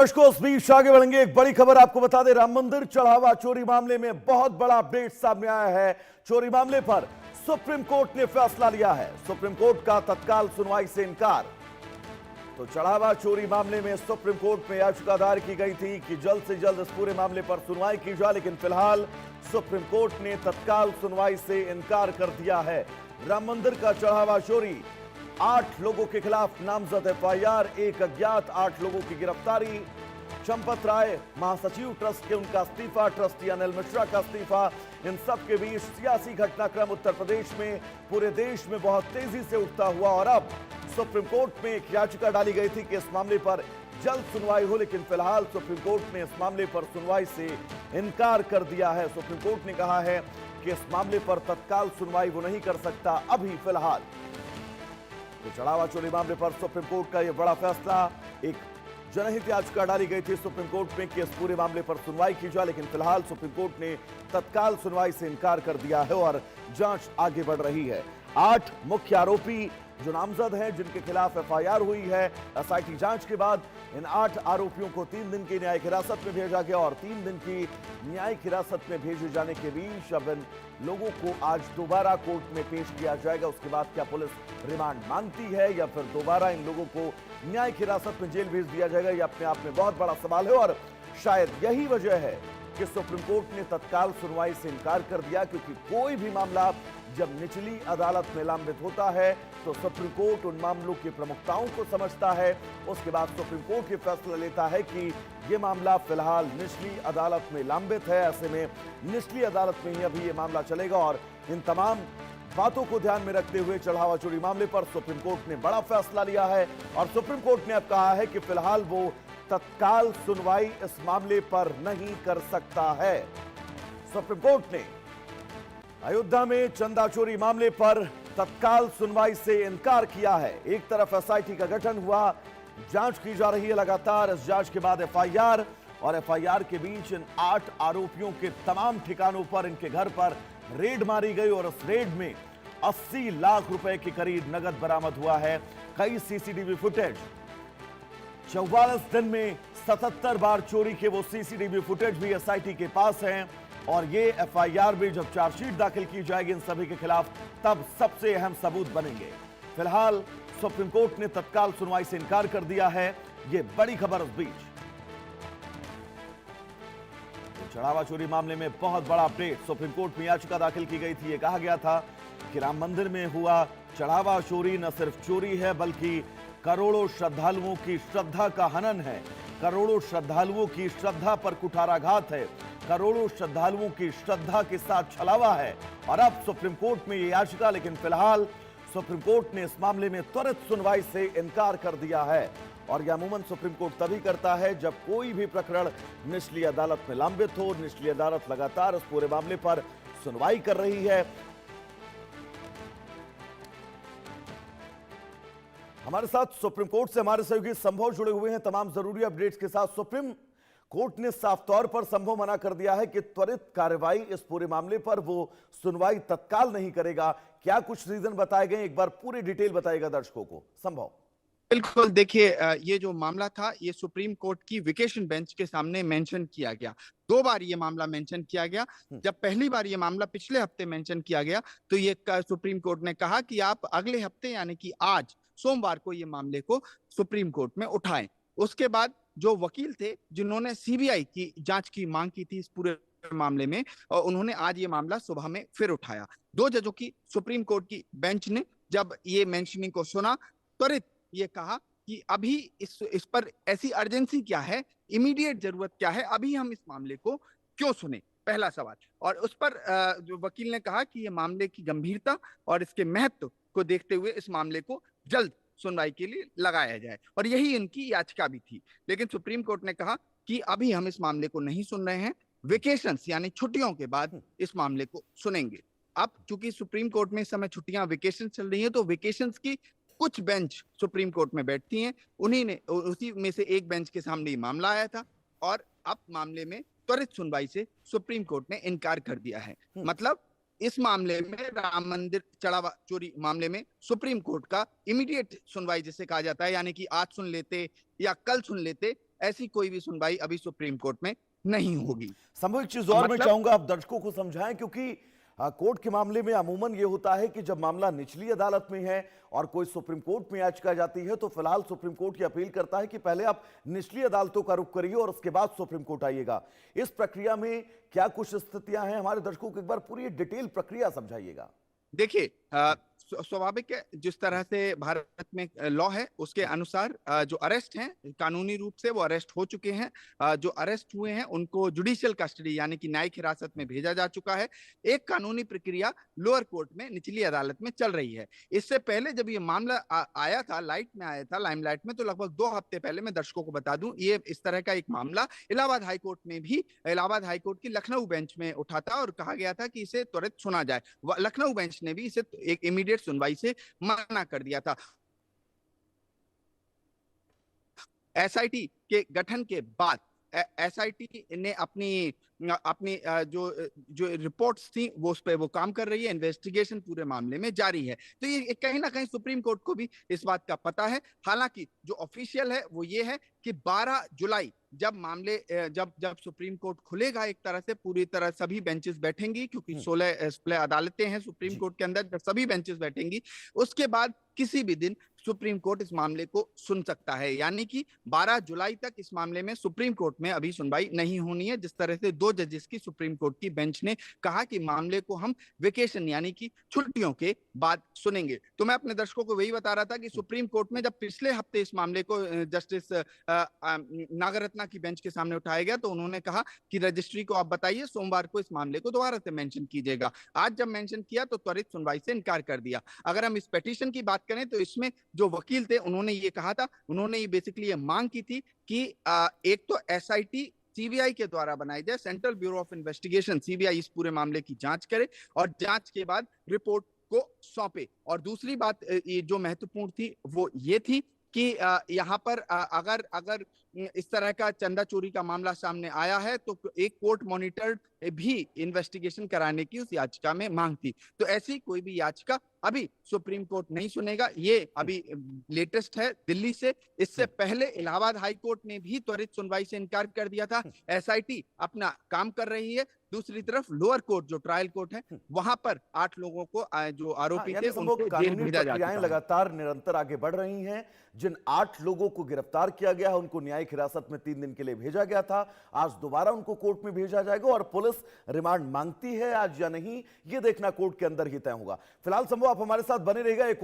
दर्शकों, इस बीच आगे बढ़ेंगे। एक बड़ी खबर आपको बता दें, राम मंदिर चढ़ावा चोरी मामले में बहुत बड़ा अपडेट सामने आया है। चोरी मामले पर सुप्रीम कोर्ट ने फैसला लिया है। सुप्रीम कोर्ट का तत्काल सुनवाई से इनकार। तो चढ़ावा चोरी मामले में सुप्रीम कोर्ट में याचिका दायर की गई थी कि जल्द से जल्द इस पूरे मामले पर सुनवाई की जाए, लेकिन फिलहाल सुप्रीम कोर्ट ने तत्काल सुनवाई से इनकार कर दिया है। राम मंदिर का चढ़ावा चोरी, 8 लोगों के खिलाफ नामजद एफआईआर, एक अज्ञात 8 लोगों की गिरफ्तारी। चंपत राय महासचिव ट्रस्ट के, उनका इस्तीफा, ट्रस्टी अनिल मिश्रा का इस्तीफा। इन सब के बीच सियासी घटनाक्रम उत्तर प्रदेश में, पूरे देश में बहुत तेजी से उठता हुआ और अब सुप्रीम कोर्ट में एक याचिका डाली गई थी कि इस मामले पर जल्द सुनवाई हो, लेकिन फिलहाल सुप्रीम कोर्ट ने इस मामले पर सुनवाई से इनकार कर दिया है। सुप्रीम कोर्ट ने कहा है कि इस मामले पर तत्काल सुनवाई वो नहीं कर सकता अभी फिलहाल। तो चढ़ावा चोरी मामले पर सुप्रीम कोर्ट का यह बड़ा फैसला। एक जनहित याचिका डाली गई थी सुप्रीम कोर्ट में कि इस पूरे मामले पर सुनवाई की जाए, लेकिन फिलहाल सुप्रीम कोर्ट ने तत्काल सुनवाई से इनकार कर दिया है और जांच आगे बढ़ रही है। 8 मुख्य आरोपी जो नामजद हैं, जिनके खिलाफ एफआईआर हुई है, एसआईटी जांच के बाद इन 8 आरोपियों को 3 दिन की न्यायिक हिरासत में भेजा गया और 3 दिन की न्यायिक हिरासत में भेजे जाने के बीच अब इन लोगों को आज दोबारा कोर्ट में पेश किया जाएगा। उसके बाद क्या पुलिस रिमांड मांगती है या फिर दोबारा इन लोगों को न्यायिक हिरासत में जेल भेज दिया जाएगा, यह अपने आप में बहुत बड़ा सवाल है। और शायद यही वजह है कि सुप्रीम कोर्ट ने तत्काल सुनवाई से इनकार कर दिया, क्योंकि कोई भी मामला जब निचली अदालत में लंबित होता है तो सुप्रीम कोर्ट उन मामलों की प्रमुखताओं को समझता है। उसके बाद सुप्रीम कोर्ट ये फैसला लेता है कि ये मामला फिलहाल निचली अदालत में लंबित है, ऐसे में निचली अदालत में ही अभी ये मामला चलेगा। और इन तमाम बातों को ध्यान में रखते हुए चढ़ावा चोरी मामले पर सुप्रीम कोर्ट ने बड़ा फैसला लिया है और सुप्रीम कोर्ट ने अब कहा है कि फिलहाल वो तत्काल सुनवाई इस मामले पर नहीं कर सकता है। सुप्रीम कोर्ट ने अयोध्या में चंदा चोरी मामले पर तत्काल सुनवाई से इनकार किया है। एक तरफ एसआईटी का गठन हुआ, जांच की जा रही है लगातार। इस जांच के बाद एफआईआर और एफआईआर के बीच इन 8 आरोपियों के तमाम ठिकानों पर, इनके घर पर रेड मारी गई और उस रेड में 80 लाख रुपए के करीब नगद बरामद हुआ है। कई सीसीटीवी फुटेज, 44 दिन में 77 बार चोरी के वो सीसीटीवी फुटेज भी एसआईटी के पास हैं और ये एफआईआर भी जब चार्जशीट दाखिल की जाएगी इन सभी के खिलाफ, तब सबसे अहम सबूत बनेंगे। फिलहाल सुप्रीम कोर्ट ने तत्काल सुनवाई से इनकार कर दिया है। ये बड़ी खबर इस बीच चढ़ावा चोरी मामले में बहुत बड़ा अपडेट। सुप्रीम कोर्ट में याचिका दाखिल की गई थी। यह कहा गया था कि राम मंदिर में हुआ चढ़ावा चोरी न सिर्फ चोरी है, बल्कि करोड़ों श्रद्धालुओं की श्रद्धा का हनन है, करोड़ों श्रद्धालुओं की श्रद्धा पर कुठाराघात है, करोड़ों श्रद्धालुओं की श्रद्धा के साथ छलावा है। और अब सुप्रीम कोर्ट में यह याचिका, लेकिन फिलहाल सुप्रीम कोर्ट ने इस मामले में त्वरित सुनवाई से इनकार कर दिया है। और यह अमूमन सुप्रीम कोर्ट तभी करता है जब कोई भी प्रकरण निचली अदालत में लंबित हो। निचली अदालत लगातार इस पूरे मामले पर सुनवाई कर रही है। हमारे साथ सुप्रीम कोर्ट से हमारे सहयोगी संभव जुड़े हुए हैं तमाम जरूरी अपडेट्स के साथ। सुप्रीम कोर्ट ने साफ तौर पर संभव मना कर दिया है कि त्वरित कार्रवाई इस पूरे मामले पर वो सुनवाई तत्काल नहीं करेगा। क्या कुछ रीजन बताए गए, एक बार पूरी डिटेल बताएगा दर्शकों को संभव। बिल्कुल, देखिए ये जो मामला था ये सुप्रीम कोर्ट की वेकेशन बेंच के सामने मेंशन किया गया। 2 बार ये मामला मेंशन किया गया। जब पहली बार ये मामला पिछले हफ्ते मेंशन किया गया तो ये सुप्रीम कोर्ट ने कहा कि आप अगले हफ्ते यानी कि आज सोमवार को ये मामले को सुप्रीम कोर्ट में उठाएं। उसके बाद जो वकील थे जिन्होंने सीबीआई की जांच की मांग की थी इस पूरे मामले में, और उन्होंने आज ये मामला सुबह में फिर उठाया। 2 जजों की सुप्रीम कोर्ट की बेंच ने जब ये मेंशनिंग को सुना, त्वरित ये कहा कि अभी इस पर ऐसी अर्जेंसी क्या है, इमीडिएट जरूरत क्या है, अभी हम इस मामले को क्यों सुने, पहला सवाल। और उस पर जो वकील ने कहा कि ये मामले की गंभीरता और इसके महत्व को देखते हुए इस मामले को जल्द सुनवाई के लिए लगाया जाए, और यही इनकी याचिका भी थी। लेकिन सुप्रीम कोर्ट ने कहा कि अभी हम इस मामले को नहीं सुन रहे हैं, वेकेशंस यानी छुट्टियों के बाद इस मामले को सुनेंगे। अब चूंकि सुप्रीम कोर्ट में इस समय छुट्टियां, वेकेशन चल रही है, तो वेकेशंस की कुछ बेंच सुप्रीम कोर्ट में बैठती हैं, उसी में से एक बेंच के सामने ये मामला आया था और अब मामले में त्वरित सुनवाई से सुप्रीम कोर्ट ने इनकार कर दिया है। मतलब इस मामले में, राम मंदिर चढ़ावा चोरी मामले में सुप्रीम कोर्ट का इमीडिएट सुनवाई जिसे कहा जाता है, यानी कि आज सुन लेते या कल सुन लेते, ऐसी कोई भी सुनवाई अभी सुप्रीम कोर्ट में नहीं होगी। संभव एक चीज और मैं मतलब चाहूंगा आप दर्शकों को समझाएं, क्योंकि कोर्ट के मामले में अमूमन ये होता है कि जब मामला निचली अदालत में है और कोई सुप्रीम कोर्ट में याचिका जाती है तो फिलहाल सुप्रीम कोर्ट ये अपील करता है कि पहले आप निचली अदालतों का रुख करिए और उसके बाद सुप्रीम कोर्ट आइएगा। इस प्रक्रिया में क्या कुछ स्थितियां हैं, हमारे दर्शकों को एक बार पूरी डिटेल प्रक्रिया समझाइएगा। देखिए, स्वाभाविक है, जिस तरह से भारत में लॉ है उसके अनुसार जो अरेस्ट हैं कानूनी रूप से वो अरेस्ट हो चुके हैं। जो अरेस्ट हुए हैं उनको जुडिशियल कस्टडी यानी कि न्यायिक हिरासत में भेजा जा चुका है। एक कानूनी प्रक्रिया लोअर कोर्ट में निचली अदालत में चल रही है। इससे पहले जब ये मामला आया था, लाइमलाइट में, तो लगभग 2 हफ्ते पहले, मैं दर्शकों को बता दूं, ये इस तरह का एक मामला इलाहाबाद हाईकोर्ट में भी, इलाहाबाद हाईकोर्ट की लखनऊ बेंच में उठा था और कहा गया था कि इसे त्वरित सुना जाए। लखनऊ बेंच ने भी इसे एक इमीडिएट सुनवाई से मना कर दिया था। एसआईटी के गठन के बाद एसआईटी ने अपनी जो रिपोर्ट्स थी वो उस पर वो काम कर रही है। इन्वेस्टिगेशन पूरे मामले में जारी है। तो ये कहीं ना कहीं सुप्रीम कोर्ट को भी इस बात का पता है। हालांकि जो ऑफिशियल है वो ये है कि 12 जुलाई जब सुप्रीम कोर्ट खुलेगा, एक तरह से पूरी तरह सभी बेंचेस बैठेंगी, क्योंकि 16 अदालतें हैं सुप्रीम कोर्ट के अंदर, सभी बेंचेस बैठेंगी। उसके बाद किसी भी दिन सुप्रीम कोर्ट इस मामले को सुन सकता है। यानी कि 12 जुलाई तक इस मामले में सुप्रीम कोर्ट में अभी सुनवाई नहीं होनी है। जिस तरह से 2 जजेस की सुप्रीम कोर्ट की बेंच ने कहा कि मामले को हम वेकेशन यानी कि छुट्टियों के बाद सुनेंगे। तो मैं अपने दर्शकों को वही बता रहा था कि सुप्रीम कोर्ट में जब पिछले हफ्ते इस मामले को जस्टिस नागरत्ना की बेंच के सामने उठाया गया तो उन्होंने कहा कि रजिस्ट्री को आप बताइए, सोमवार को इस मामले को दोबारा से मेंशन कीजिएगा। आज जब मेंशन किया तो त्वरित सुनवाई से इनकार कर दिया। अगर हम इस पिटीशन की बात करें तो इसमें जो वकील थे उन्होंने ये कहा था, उन्होंने ये बेसिकली ये मांग की थी कि एक तो एसआईटी सीबीआई के द्वारा बनाई जाए, central bureau of investigation, CBI इस पूरे मामले की जांच करे और जांच के बाद रिपोर्ट को सौंपे। और दूसरी बात ये जो महत्वपूर्ण थी वो ये थी कि यहाँ पर अगर इस तरह का चंदा चोरी का मामला सामने आया है तो एक कोर्ट मॉनिटर्ड भी इन्वेस्टिगेशन कराने की उस याचिका में मांग थी। तो ऐसी कोई भी याचिका अभी सुप्रीम कोर्ट नहीं सुनेगा। ये अभी लेटेस्ट है दिल्ली से। इससे पहले इलाहाबाद हाई कोर्ट ने भी त्वरित सुनवाई से इनकार कर दिया था। एसआईटी अपना काम कर रही है। दूसरी तरफ लोअर कोर्ट जो ट्रायल कोर्ट है वहां पर 8 लोगों को जो आरोपी थे उनको जेल भेजा जा चुका है। लगातार निरंतर आगे बढ़ रही हैं। जिन 8 लोगों को गिरफ्तार किया गया है उनको न्यायिक हिरासत में 3 दिन के लिए भेजा गया था। आज दोबारा उनको कोर्ट में भेजा जाएगा और पुलिस रिमांड मांगती है आज या नहीं, यह देखना कोर्ट के अंदर ही तय होगा। फिलहाल संभव आप हमारे साथ बने रहेगा। एक